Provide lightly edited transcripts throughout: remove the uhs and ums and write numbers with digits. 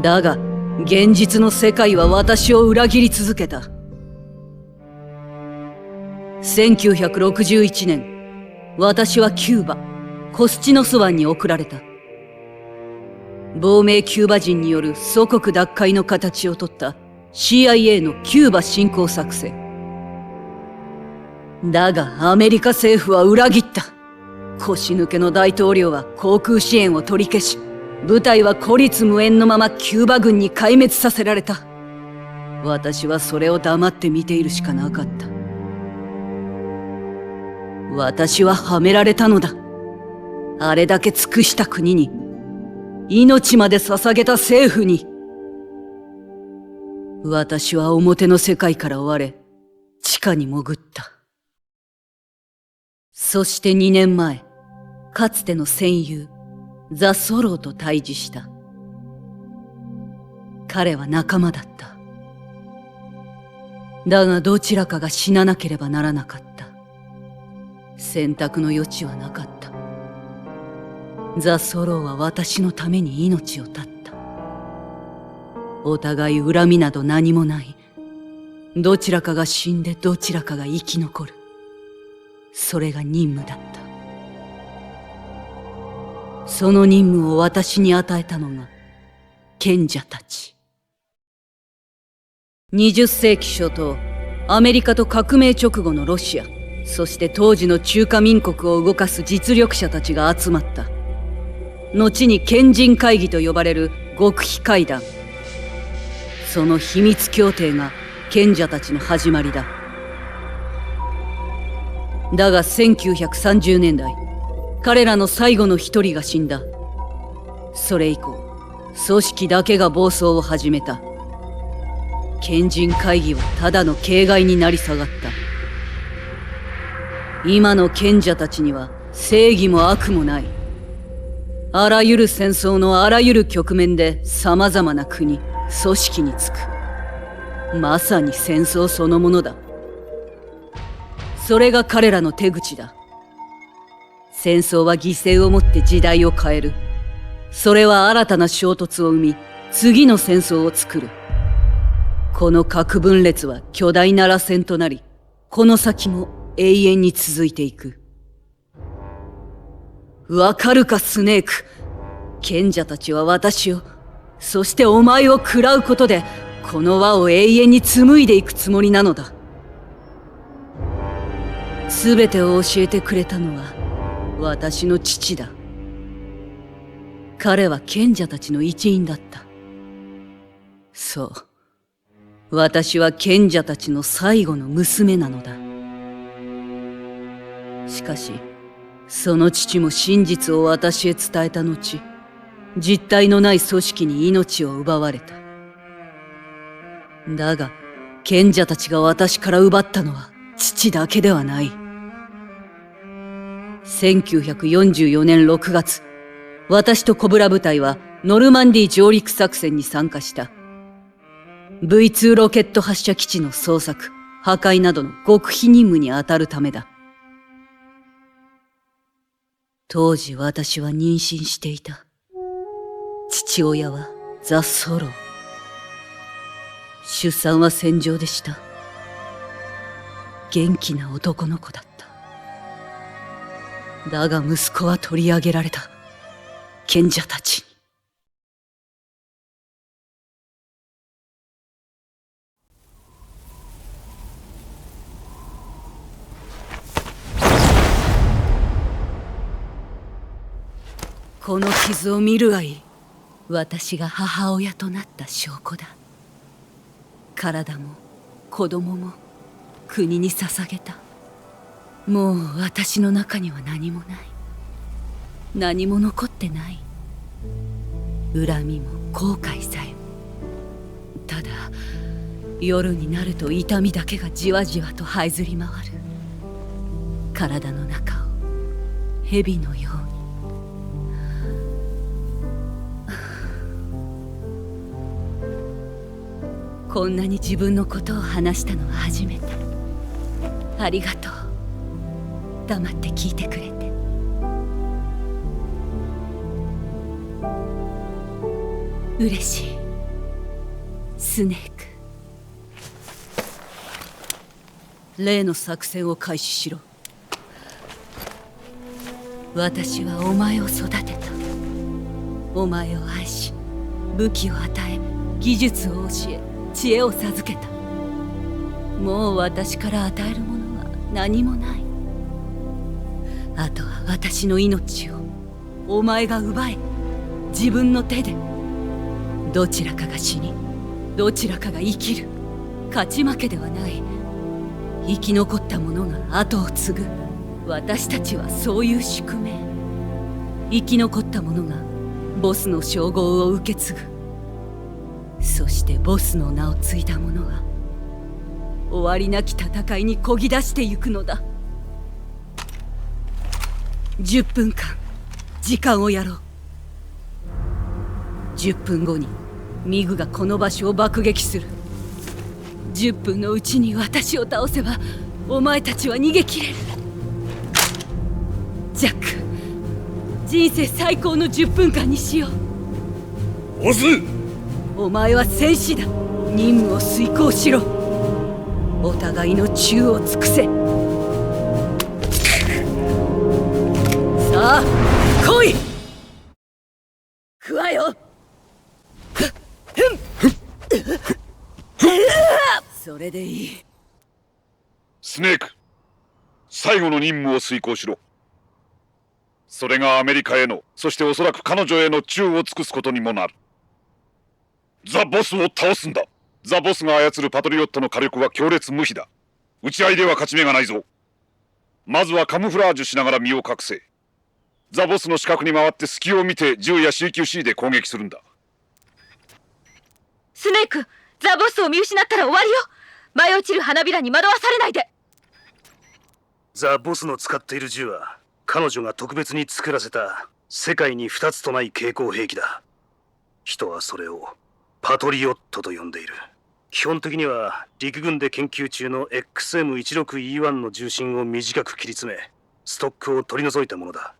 だが現実の世界は私を裏切り続けた。1961年、私はキューバ、コスチノス湾に送られた。亡命キューバ人による祖国奪回の形をとった CIA のキューバ侵攻作戦。だがアメリカ政府は裏切った。腰抜けの大統領は航空支援を取り消し、部隊は孤立無援のままキューバ軍に壊滅させられた。私はそれを黙って見ているしかなかった。私ははめられたのだ。あれだけ尽くした国に、命まで捧げた政府に。私は表の世界から追われ、地下に潜った。そして2年前、かつての戦友、ザ・ソローと対峙した。彼は仲間だった。だがどちらかが死ななければならなかった。選択の余地はなかった。ザ・ソローは私のために命を絶った。お互い恨みなど何もない。どちらかが死んでどちらかが生き残る。それが任務だった。その任務を私に与えたのが賢者たち。20世紀初頭、アメリカと革命直後のロシア、そして当時の中華民国を動かす実力者たちが集まった。後に賢人会議と呼ばれる極秘会談。その秘密協定が賢者たちの始まりだ。だが1930年代、彼らの最後の一人が死んだ。それ以降、組織だけが暴走を始めた。賢人会議はただの形骸になり下がった。今の賢者たちには正義も悪もない。あらゆる戦争のあらゆる局面で様々な国、組織につく。まさに戦争そのものだ。それが彼らの手口だ。戦争は犠牲をもって時代を変える。それは新たな衝突を生み、次の戦争を作る。この核分裂は巨大な螺旋となり、この先も永遠に続いていく。わかるか、スネーク。賢者たちは私を、そしてお前を喰らうことで、この輪を永遠に紡いでいくつもりなのだ。すべてを教えてくれたのは、私の父だ。彼は賢者たちの一員だった。そう。私は賢者たちの最後の娘なのだ。しかし、その父も真実を私へ伝えた後、実体のない組織に命を奪われた。だが、賢者たちが私から奪ったのは父だけではない。1944年6月、私とコブラ部隊はノルマンディー上陸作戦に参加した。V2 ロケット発射基地の捜索、破壊などの極秘任務に当たるためだ。当時私は妊娠していた。父親はザ・ソロー。出産は戦場でした。元気な男の子だった。だが息子は取り上げられた。賢者たちに。この傷を見るがいい。私が母親となった証拠だ。体も子供も国に捧げた。もう私の中には何もない。何も残ってない。恨みも後悔さえも。ただ夜になると痛みだけがじわじわと這いずり回る。体の中を蛇のように。こんなに自分のことを話したのは初めて。ありがとう。黙って聞いてくれて。嬉しい。スネーク、例の作戦を開始しろ。私はお前を育てた。お前を愛し、武器を与え、技術を教え、知恵を授けた。もう私から与えるものは何もない。あとは私の命をお前が奪え、自分の手で。どちらかが死に、どちらかが生きる。勝ち負けではない。生き残った者が後を継ぐ。私たちはそういう宿命。生き残った者がボスの称号を受け継ぐ。そしてボスの名を継いだ者は終わりなき戦いにこぎ出してゆくのだ。10分間時間をやろう。10分後にミグがこの場所を爆撃する。10分のうちに私を倒せばお前たちは逃げ切れる。ジャック、人生最高の10分間にしよう。オズ、お前は戦士だ。任務を遂行しろ。お互いの忠を尽くせ。さあ来い。くわよ。それでいい。スネーク、最後の任務を遂行しろ。それがアメリカへの、そしておそらく彼女への忠を尽くすことにもなる。ザ・ボスを倒すんだ。ザ・ボスが操るパトリオットの火力は強烈無比だ。打ち合いでは勝ち目がないぞ。まずはカムフラージュしながら身を隠せ。ザ・ボスの死角に回って隙を見て銃や CQC で攻撃するんだ。スネーク、ザ・ボスを見失ったら終わりよ。舞い落ちる花びらに惑わされないで。ザ・ボスの使っている銃は彼女が特別に作らせた世界に2つとない携行兵器だ。人はそれをパトリオットと呼んでいる。基本的には陸軍で研究中の XM16E1 の重心を短く切り詰めストックを取り除いたものだ。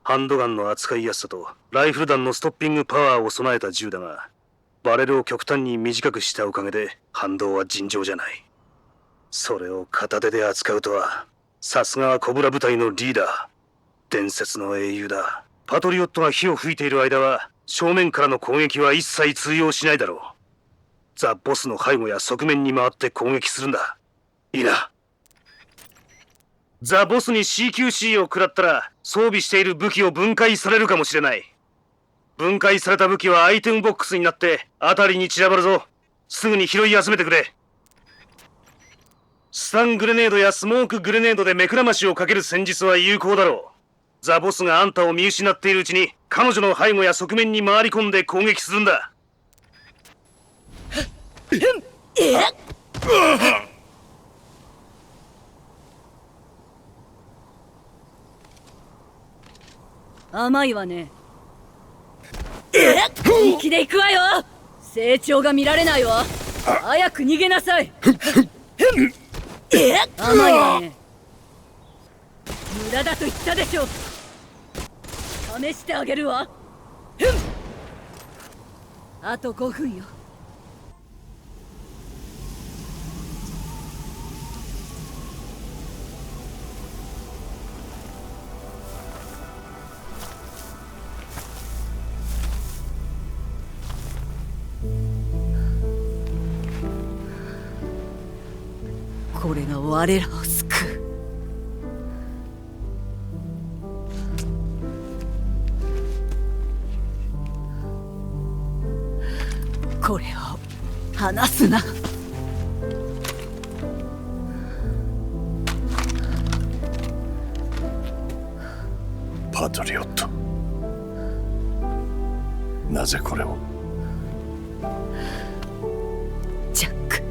ハンドガンの扱いやすさとライフル弾のストッピングパワーを備えた銃だが、バレルを極端に短くしたおかげで反動は尋常じゃない。それを片手で扱うとは、さすがはコブラ部隊のリーダー、伝説の英雄だ。パトリオットが火を吹いている間は正面からの攻撃は一切通用しないだろう。ザ・ボスの背後や側面に回って攻撃するんだ。いいな。ザ・ボスに CQC を食らったら装備している武器を分解されるかもしれない。分解された武器はアイテムボックスになって辺りに散らばるぞ。すぐに拾い集めてくれ。スタングレネードやスモークグレネードで目くらましをかける戦術は有効だろう。ザ・ボスがあんたを見失っているうちに彼女の背後や側面に回り込んで攻撃するんだ。甘いわね。本気で行くわよ。成長が見られないわ。早く逃げなさい。甘いわね。無駄だと言ったでしょ。試してあげるわ。あと5分よ。これが我らを救う。これを離すな。パトリオット、なぜこれを。ジャック、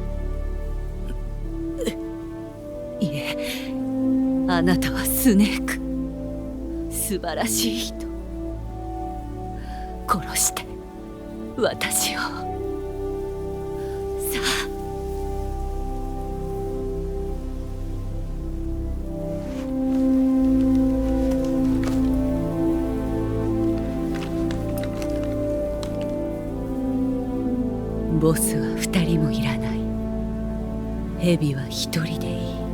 いえ、あなたはスネーク。素晴らしい人。殺して私を。さあ。ボスは2人もいらない。蛇は1人でいい。